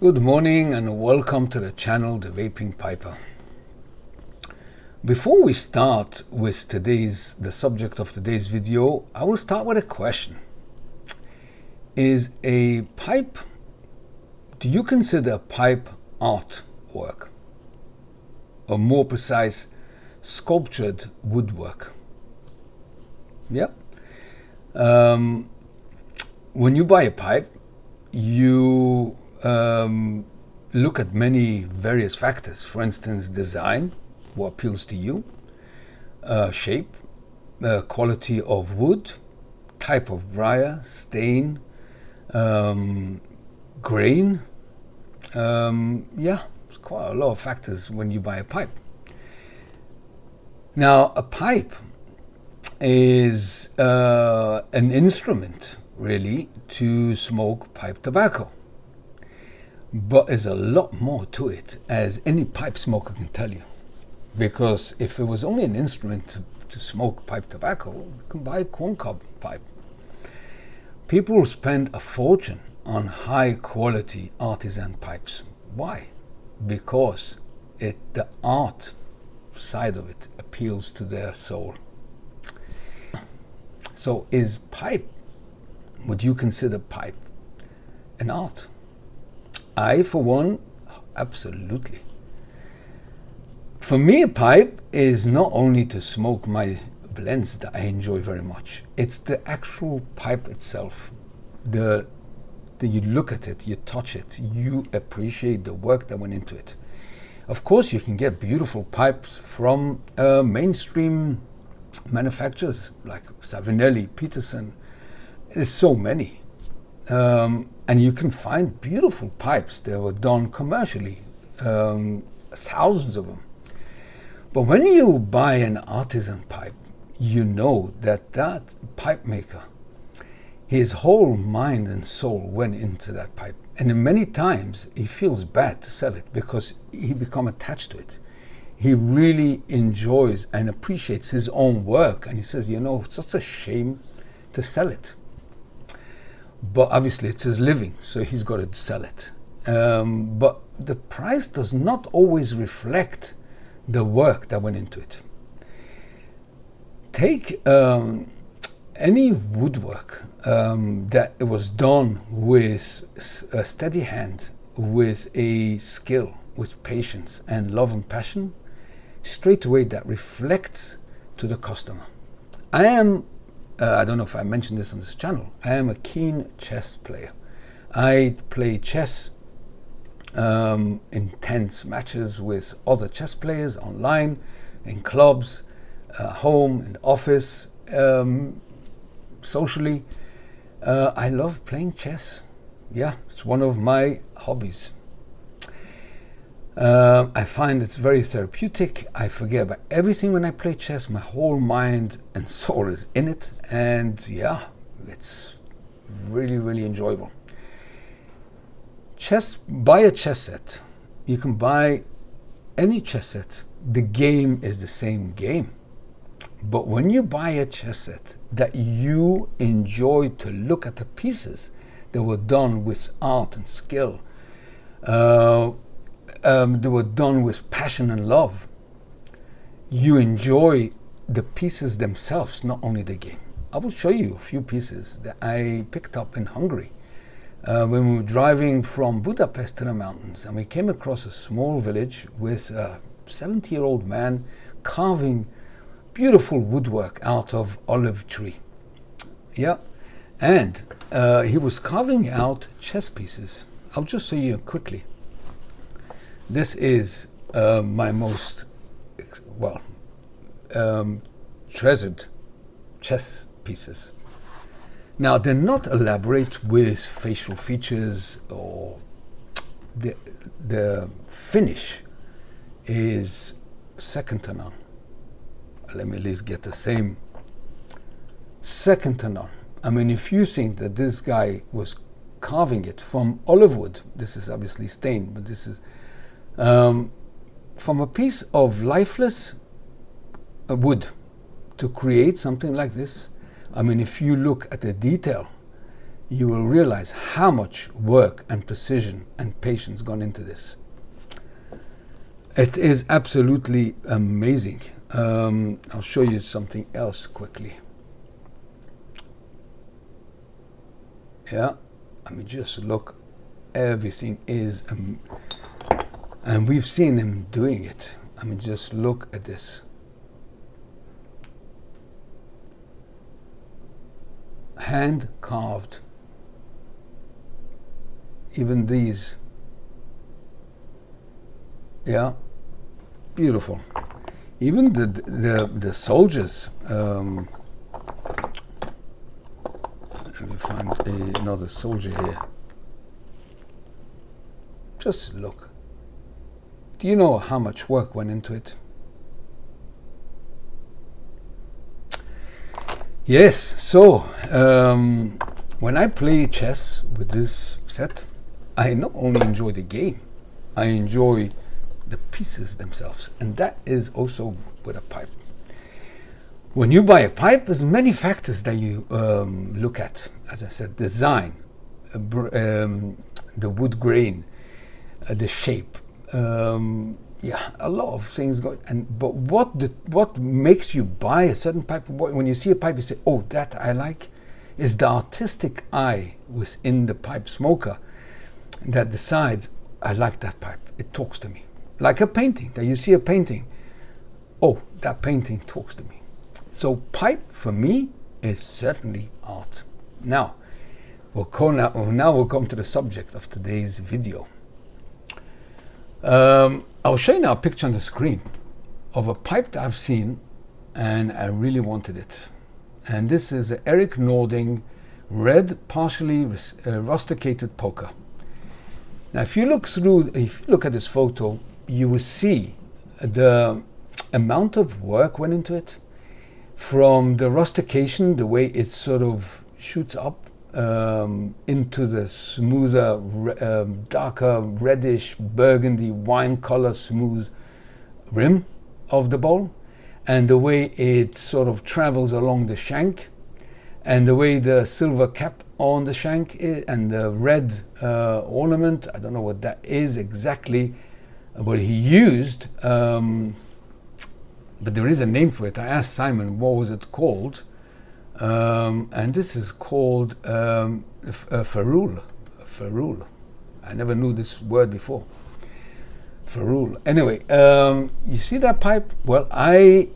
Good morning and welcome to the channel, The Vaping Piper. Before we start with the subject of today's video, I will start with a question. Is a pipe, do you consider a pipe artwork? Or more precise, sculptured woodwork? Yeah. When you buy a pipe, you look at many various factors. For instance, design, what appeals to you, shape, quality of wood, type of briar, stain, grain. It's quite a lot of factors when you buy a pipe. Now, a pipe is an instrument, really, to smoke pipe tobacco. But there's a lot more to it, as any pipe smoker can tell you. Because if it was only an instrument to smoke pipe tobacco, you can buy a corncob pipe. People spend a fortune on high quality artisan pipes. Why? Because the art side of it appeals to their soul. So would you consider pipe an art? I, for one, absolutely. For me, a pipe is not only to smoke my blends that I enjoy very much. It's the actual pipe itself. You look at it, you touch it, you appreciate the work that went into it. Of course, you can get beautiful pipes from mainstream manufacturers like Savinelli, Peterson. There's so many. And you can find beautiful pipes that were done commercially, thousands of them. But when you buy an artisan pipe, you know that pipe maker, his whole mind and soul went into that pipe. And many times he feels bad to sell it because he become attached to it. He really enjoys and appreciates his own work. And he says, it's such a shame to sell it. But obviously it's his living, so he's got to sell it. But the price does not always reflect the work that went into it. Take any woodwork that was done with a steady hand, with a skill, with patience and love and passion, straight away that reflects to the customer. I don't know if I mentioned this on this channel. I am a keen chess player. I play chess, intense matches with other chess players online, in clubs, home, in the office, socially. I love playing chess. Yeah, it's one of my hobbies. I find it's very therapeutic. I forget about everything when I play chess. My whole mind and soul is in it. And it's really, really enjoyable. Buy a chess set. You can buy any chess set. The game is the same game. But when you buy a chess set that you enjoy to look at the pieces that were done with art and skill, they were done with passion and love, you enjoy the pieces themselves, not only the game. I will show you a few pieces that I picked up in Hungary when we were driving from Budapest to the mountains, and we came across a small village with a 70-year-old man carving beautiful woodwork out of olive tree. Yeah, and he was carving out chess pieces. I'll just show you quickly. This is my most treasured chess pieces. Now, they're not elaborate with facial features, or the finish is second to none. Let me at least get the same. Second to none. I mean, if you think that this guy was carving it from olive wood, this is obviously stained, but this is from a piece of lifeless wood to create something like this. I mean, if you look at the detail, you will realize how much work and precision and patience gone into this. It is absolutely amazing. I'll show you something else quickly. Yeah, I mean, just look, everything is, and we've seen him doing it. I mean, just look at this. Hand carved. Even these. Yeah, beautiful. Even the soldiers. Let me find another soldier here. Just look. Do you know how much work went into it? Yes, so when I play chess with this set, I not only enjoy the game, I enjoy the pieces themselves, and that is also with a pipe. When you buy a pipe, there's many factors that you look at. As I said, design, the wood grain, the shape. Yeah, a lot of things go. But what makes you buy a certain pipe? When you see a pipe, you say, "Oh, that I like," is the artistic eye within the pipe smoker that decides, "I like that pipe. It talks to me." Like a painting. That you see a painting, oh, that painting talks to me. So pipe for me is certainly art. Now we'll come to the subject of today's video. I'll show you now a picture on the screen of a pipe that I've seen and I really wanted it. And this is an Erik Nording red partially rusticated poker. Now if you look at this photo, you will see the amount of work went into it, from the rustication, the way it sort of shoots up into the smoother, darker reddish burgundy wine color smooth rim of the bowl, and the way it sort of travels along the shank, and the way the silver cap on the shank is, and the red ornament. I don't know what that is exactly, but he used, but there is a name for it. I asked Simon what was it called, and this is called Ferulle. Ferulle. I never knew this word before. Ferulle. Anyway, you see that pipe? Well, I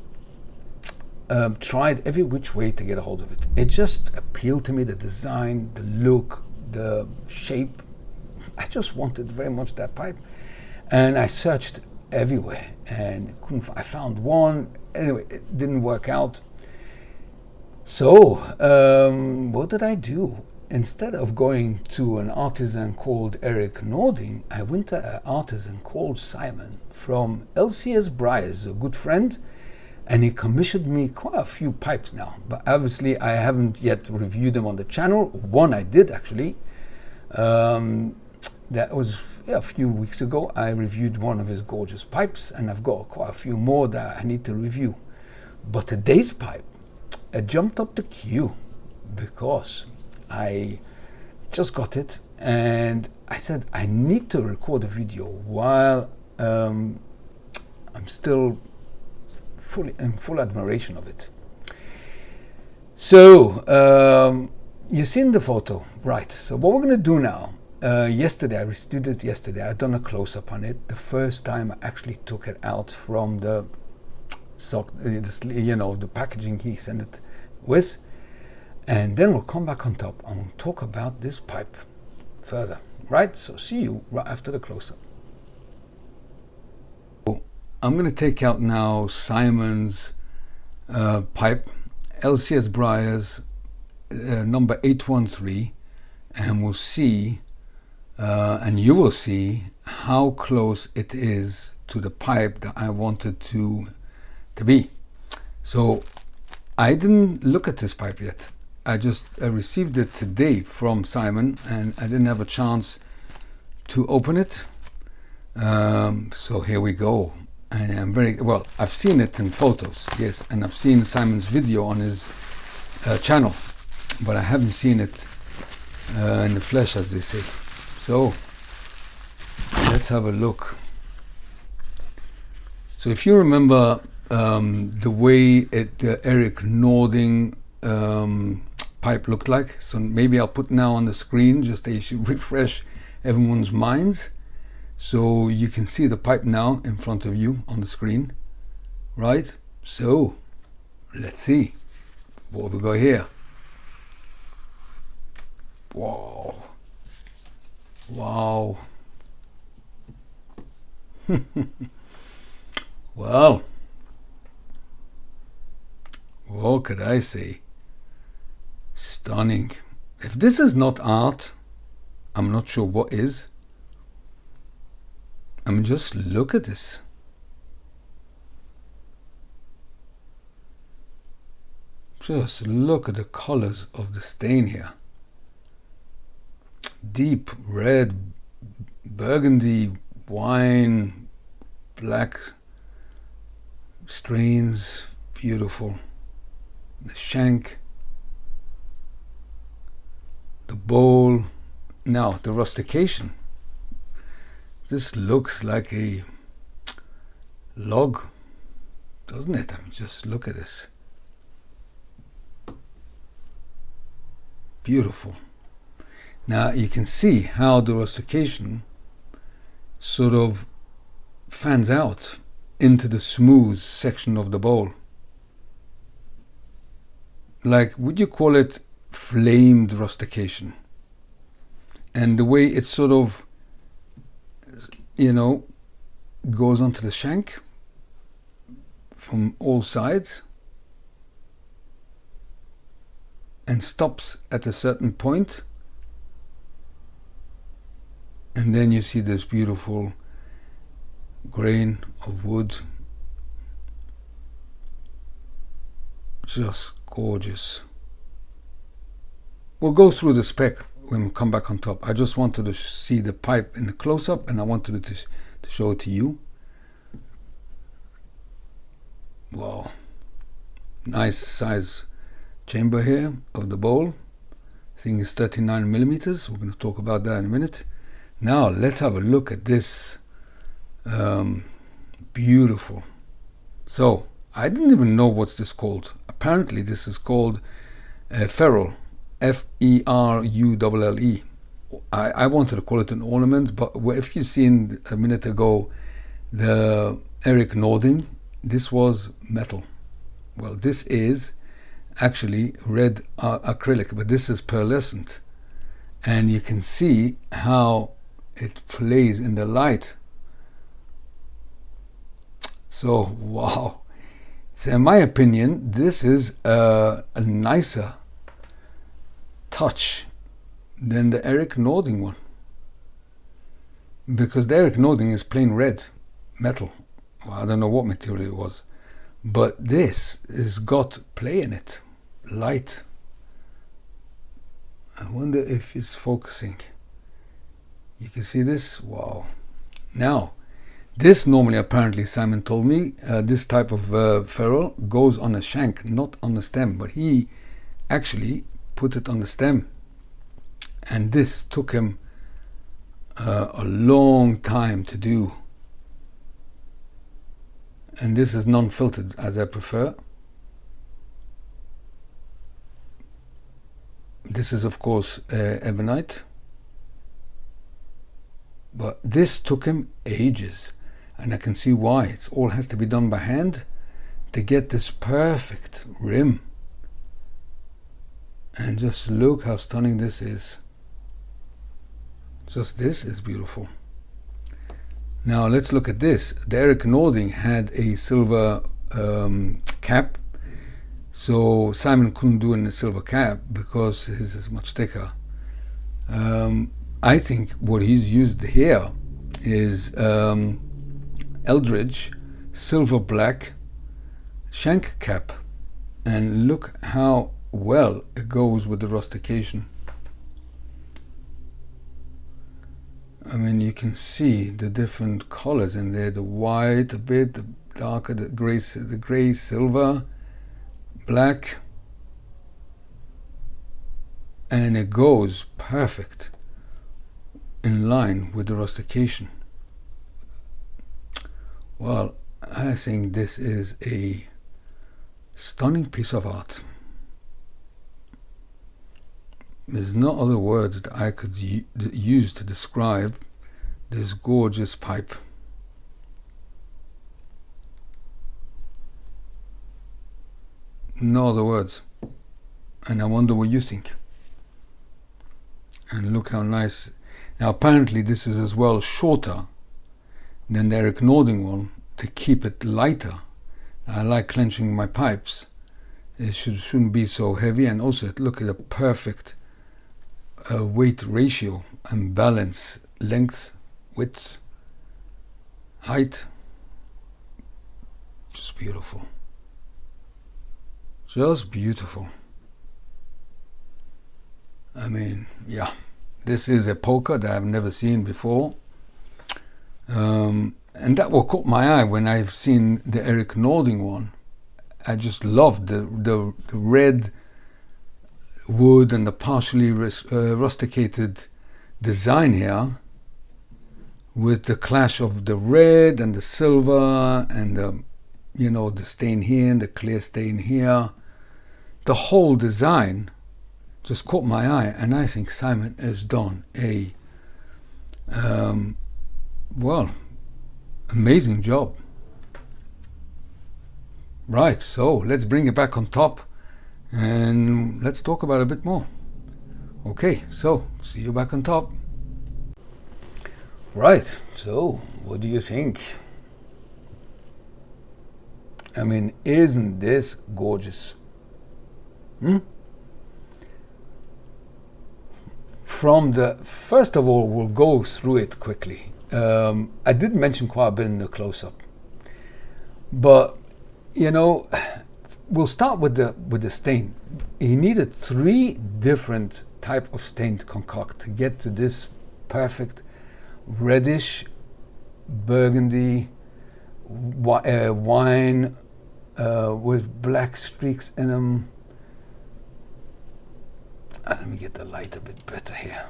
tried every which way to get a hold of it. It just appealed to me, the design, the look, the shape. I just wanted very much that pipe. And I searched everywhere and couldn't. I found one. Anyway, it didn't work out. So what did I do? Instead of going to an artisan called Erik Nording, I went to an artisan called Simon from LCS Briars, a good friend, and he commissioned me quite a few pipes now. But obviously I haven't yet reviewed them on the channel. One I did actually. That was a few weeks ago. I reviewed one of his gorgeous pipes, and I've got quite a few more that I need to review. But today's pipe, it jumped up the queue because I just got it, and I said I need to record a video while I'm still in full admiration of it. So you've seen the photo, right? So what we're going to do now. Yesterday, I did it yesterday. I've done a close-up on it. The first time I actually took it out from the the packaging he sent it with, and then we'll come back on top and we'll talk about this pipe further. Right? So see you right after the close-up. I'm going to take out now Simon's pipe, LCS Briars number 813, and we'll see. And you will see how close it is to the pipe that I wanted to be. So I didn't look at this pipe yet. I just received it today from Simon, and I didn't have a chance to open it. So here we go. And I'm I've seen it in photos, yes, and I've seen Simon's video on his channel, but I haven't seen it in the flesh, as they say. So let's have a look. So if you remember the way the Erik Nording pipe looked like, so maybe I'll put now on the screen just to refresh everyone's minds, so you can see the pipe now in front of you on the screen, right? So let's see what we got here. Wow, wow. Well, what could I say? Stunning. If this is not art, I'm not sure what is. I mean, just look at this. Just look at the colors of the stain here. Deep red, burgundy, wine, black strains, beautiful. The shank, the bowl. Now the rustication. This looks like a log, doesn't it? I mean, just look at this. Beautiful. Now you can see how the rustication sort of fans out into the smooth section of the bowl. Like, would you call it flamed rustication? And the way it sort of, you know, goes onto the shank from all sides and stops at a certain point. And then you see this beautiful grain of wood. Just gorgeous. We'll go through the spec when we come back on top. I just wanted to see the pipe in the close-up, and I wanted to show it to you. Wow. Nice size chamber here of the bowl. I think it's 39 millimeters. We're going to talk about that in a minute. Now let's have a look at this. Beautiful. So I didn't even know what's this called. Apparently this is called Ferulle, F-E-R-U-L-L-E. I wanted to call it an ornament, but if you've seen a minute ago the Erik Nording, this was metal. Well, this is actually red acrylic, but this is pearlescent, and you can see how it plays in the light. So wow. So in my opinion, this is a nicer touch than the Erik Nording one, because the Erik Nording is plain red metal. Well, I don't know what material it was, but this has got play in it, light. I wonder if it's focusing. You can see this. Wow. Now this normally, apparently Simon told me, this type of Ferulle goes on a shank, not on the stem, but he actually put it on the stem, and this took him a long time to do. And this is non-filtered, as I prefer. This is of course ebonite, but this took him ages, and I can see why. It all has to be done by hand to get this perfect rim. And just look how stunning this is. Just this is beautiful. Now let's look at this. The Erik Nording had a silver cap, so Simon couldn't do it in a silver cap because his is much thicker. I think what he's used here is Eldridge silver black shank cap, and look how well it goes with the rustication. I mean, you can see the different colors in there, the white a bit, the darker, the gray silver, black. and it goes perfect in line with the rustication. Well, I think this is a stunning piece of art. There's no other words that I could use to describe this gorgeous pipe. No other words. And I wonder what you think. And look how nice. Now apparently this is as well shorter than the Erik Nording one to keep it lighter. I like clenching my pipes. It shouldn't be so heavy, and also look at the perfect weight ratio and balance, length, width, height. Just beautiful. Just beautiful. I mean, yeah, this is a poker that I've never seen before. And that will caught my eye when I've seen the Erik Nording one. I just loved the red wood and the partially rusticated design here, with the clash of the red and the silver and the, you know, the stain here and the clear stain here. The whole design just caught my eye, and I think Simon has done a well, amazing job. Right, so let's bring it back on top and let's talk about it a bit more. Okay, so see you back on top. Right, so what do you think? I mean, isn't this gorgeous? From the, first of all, we'll go through it quickly. I did mention quite a bit in the close-up, but you know, we'll start with the stain. He needed 3 different type of stain to concoct to get to this perfect reddish burgundy wine with black streaks in them. Let me get the light a bit better here.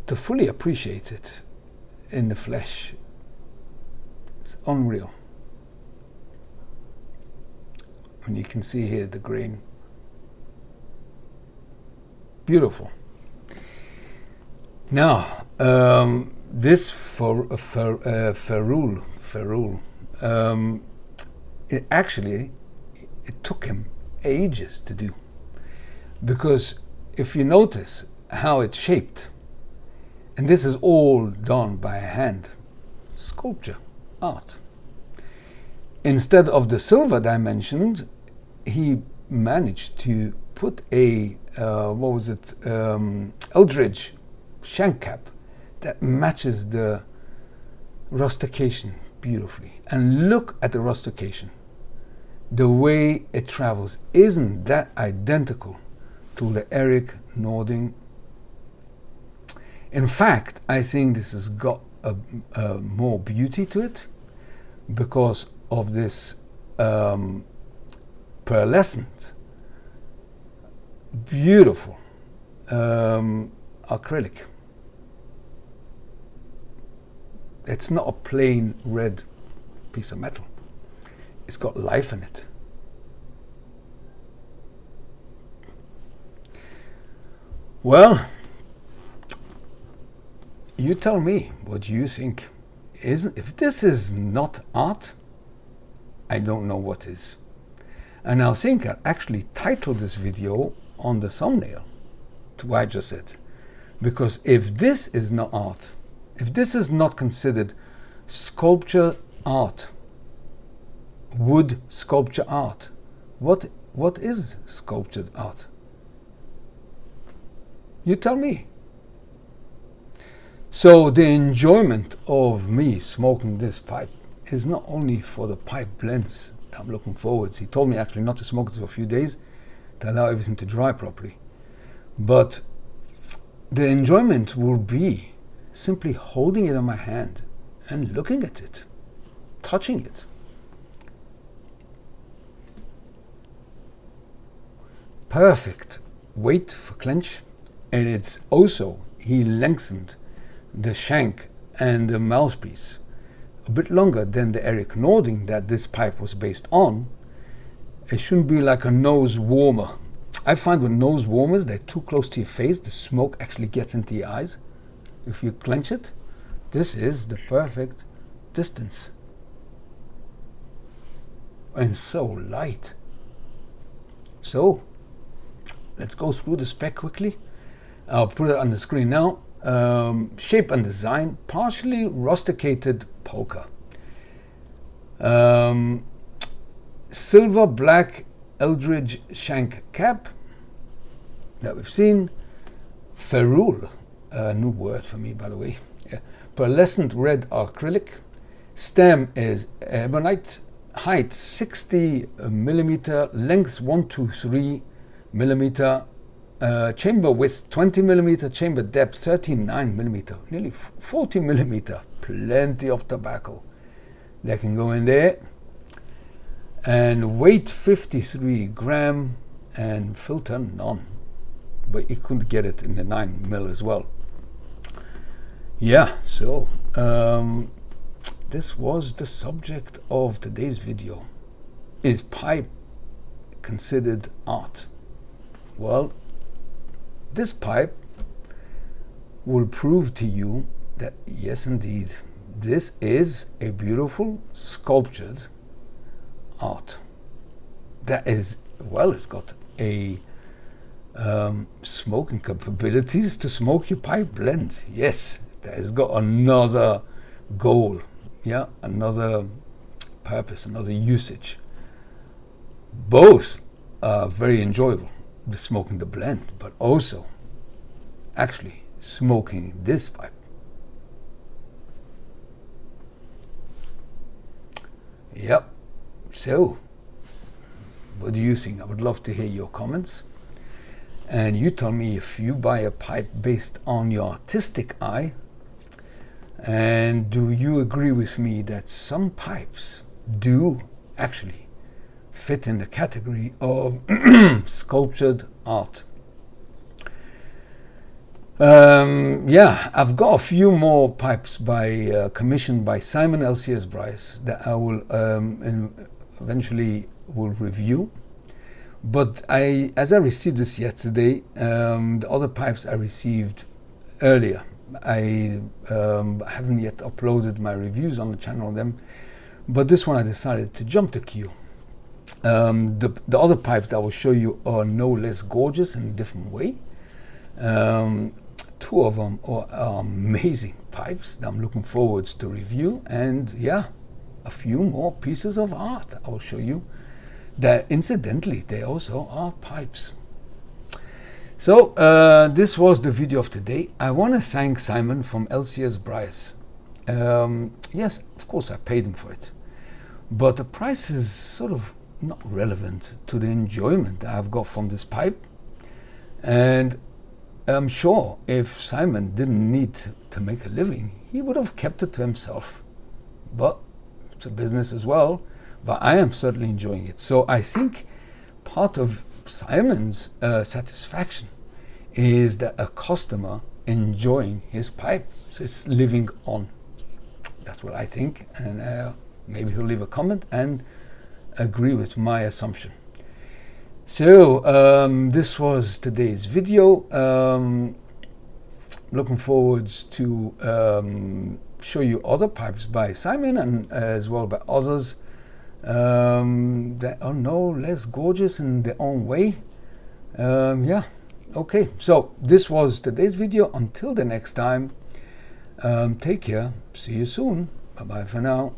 To fully appreciate it in the flesh, it's unreal. And you can see here the grain. Beautiful. Now, this Ferulle, it took him ages to do, because if you notice how it's shaped, and this is all done by hand, sculpture, art. Instead of the silver dimensions, he managed to put a Eldridge Shank Cap that matches the rustication beautifully. And look at the rustication. The way it travels, isn't that identical to the Erik Nording? In fact, I think this has got a more beauty to it because of this pearlescent, beautiful acrylic. It's not a plain red piece of metal. It's got life in it. Well, you tell me what you think. If this is not art, I don't know what is. And I think I actually titled this video on the thumbnail to what I just said. Because if this is not art, if this is not considered sculpture art, wood sculpture art, what is sculptured art? You tell me. So the enjoyment of me smoking this pipe is not only for the pipe blends that I'm looking forward to. He told me actually not to smoke it for a few days to allow everything to dry properly. But the enjoyment will be simply holding it in my hand and looking at it, touching it. perfect weight for clench, and it's also, he lengthened the shank and the mouthpiece a bit longer than the Erik Nording that this pipe was based on. It shouldn't be like a nose warmer. I find with nose warmers, they're too close to your face. The smoke actually gets into your eyes. If you clench it, this is the perfect distance. And so light. So, let's go through the spec quickly. I'll put it on the screen now. Shape and design, partially rusticated poker. Silver black Eldridge Shank Cap that we've seen. Ferulle, a new word for me, by the way. Yeah. Pearlescent red acrylic. Stem is ebonite. Height 60 millimeter. Length 123 millimeter. Chamber width 20 millimeter. Chamber depth 39 millimeter. Nearly 40 millimeter. Plenty of tobacco that can go in there. And weight 53 gram and filter none. But you couldn't get it in the 9 mil as well. Yeah, so this was the subject of today's video. Is pipe considered art? Well, this pipe will prove to you that yes indeed, this is a beautiful sculptured art that is, well, it's got a smoking capabilities to smoke your pipe blend. Yes, that has got another goal, yeah, another purpose, another usage. Both are very enjoyable, the smoking the blend, but also actually smoking this pipe. Yep. So, what do you think? I would love to hear your comments. And you tell me if you buy a pipe based on your artistic eye. And do you agree with me that some pipes do actually fit in the category of sculptured art? Yeah, I've got a few more pipes by commissioned by Simon LCS Briars that I will eventually will review. But as I received this yesterday, the other pipes I received earlier. I haven't yet uploaded my reviews on the channel on them, but this one I decided to jump the queue. The other pipes that I will show you are no less gorgeous in a different way. Two of them are amazing pipes that I'm looking forward to review, and yeah, a few more pieces of art I will show you that incidentally they also are pipes. So this was the video of today. I want to thank Simon from LCS Briars. Yes, of course I paid him for it, but the price is sort of not relevant to the enjoyment I've got from this pipe. And I'm sure if Simon didn't need to make a living, he would have kept it to himself. But it's a business as well. But I am certainly enjoying it. So I think part of Simon's satisfaction is that a customer enjoying his pipe. So it's living on. That's what I think. And maybe he'll leave a comment and agree with my assumption. So this was today's video. Looking forward to show you other pipes by Simon and as well by others that are no less gorgeous in their own way. Yeah, okay. So this was today's video. Until the next time, take care. See you soon. Bye bye for now.